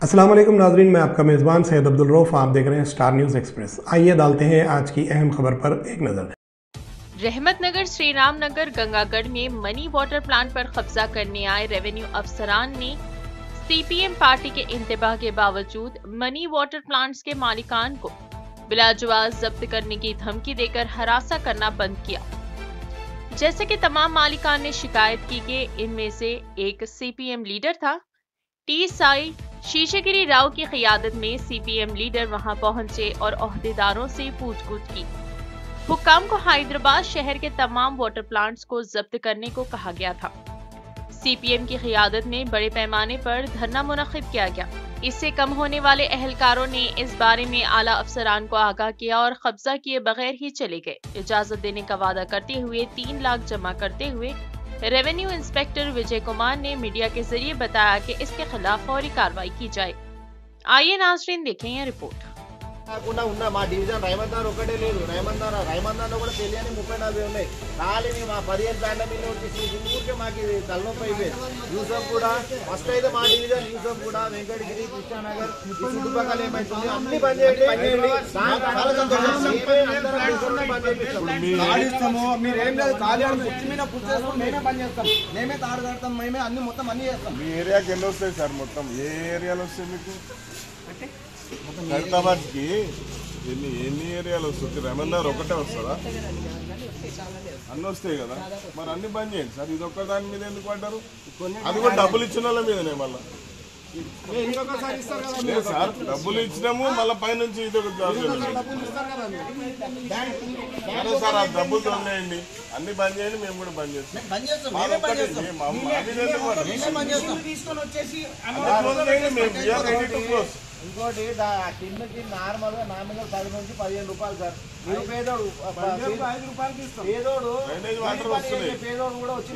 अस्सलाम वालेकुम नाज़रीन, मैं आपका मेज़बान सैयद अब्दुल रऊफ। आप देख रहे हैं स्टार न्यूज़ एक्सप्रेस। आइए डालते हैं आज की अहम खबर पर एक नज़र। रहमत नगर श्रीराम नगर गंगागढ़ में मनी वाटर प्लांट पर कब्जा करने आए रेवेन्यू अफसरान ने सीपीएम पार्टी के इंतबाह के बावजूद मनी वाटर प्लांट्स के मालिकान को बिलाजवाज जब्त करने की धमकी देकर हरासा करना बंद किया। जैसे कि तमाम मालिकान ने शिकायत की कि इनमें से एक सीपीएम लीडर था। टीएसआई शीशेगिरी राव की क़ियादत में सीपीएम लीडर वहां पहुंचे और ओहदेदारों से पूछगछ की। हुक्काम को हैदराबाद शहर के तमाम वाटर प्लांट्स को जब्त करने को कहा गया था। सीपीएम की क़ियादत में बड़े पैमाने पर धरना मुनक़िद किया गया। इससे कम होने वाले अहलकारों ने इस बारे में आला अफसरान को आगाह किया और कब्जा किए बगैर ही चले गए। इजाजत देने का वादा करते हुए 3 लाख जमा करते हुए रेवेन्यू इंस्पेक्टर विजय कुमार ने मीडिया के जरिए बताया कि इसके खिलाफ फौरी कार्रवाई की जाए। आइए नाज़रीन देखें यह रिपोर्ट। మా డివిజన్ రైమందార్ ఒకటే లేదు. రైమందార్లో కూడా తెలియని 34 ఉన్నాయి. ఖాళీని మా 15 బ్యాండ్ల మీద వచ్చేసి ఊరికే మాకు ఇది తలనొప్పి అయిపోయింది. యూసఫ్ కూడా ఫస్ట్ అయితే మా డివిజన్ యూసఫ్ కూడా వెంకటగిరి కృష్ణానగర్ చుట్టుపక్కల ఏమైతుంది అన్ని బంద్ చేయండి. మీరు ఏం లేదు ఖాళీ కుర్చీ మీద కూర్చోసుకుని మేమే బంద్ చేస్తాం, మేమే తాడు కడతాం, మేమే అన్ని మొత్తం అన్ని చేస్తాం. మీ ఏరియాకి ఎన్ని వస్తాయి సార్? మొత్తం ఏ ఏరియాలో వస్తాయి మీకు? ఖైరతాబాద్కి ఎన్ని ఏరియాలు వస్తుంది? రెమందార్ ఒకటే వస్తుందా? అన్నీ వస్తాయి కదా, మరి అన్ని బంద్ చేయండి సార్. ఇది ఒక్క దాని మీద ఎందుకు పడ్డారు? అది కూడా డబ్బులు ఇచ్చిన వాళ్ళ మీదనే. మళ్ళీ సార్ డబ్బులు ఇచ్చినాము, మళ్ళీ పైనుంచి ఇది ఒక సార్ ఆ డబ్బులు తొలగేయండి, అన్ని బంద్ చేయండి, మేము కూడా బంద్ చేస్తాం. ఇంకోటి టిన్నుకి నార్మల్ గా నామినల్ 10 నుంచి 15 రూపాయలు సార్. మీరు పేదోడు పేదోడు కూడా వచ్చి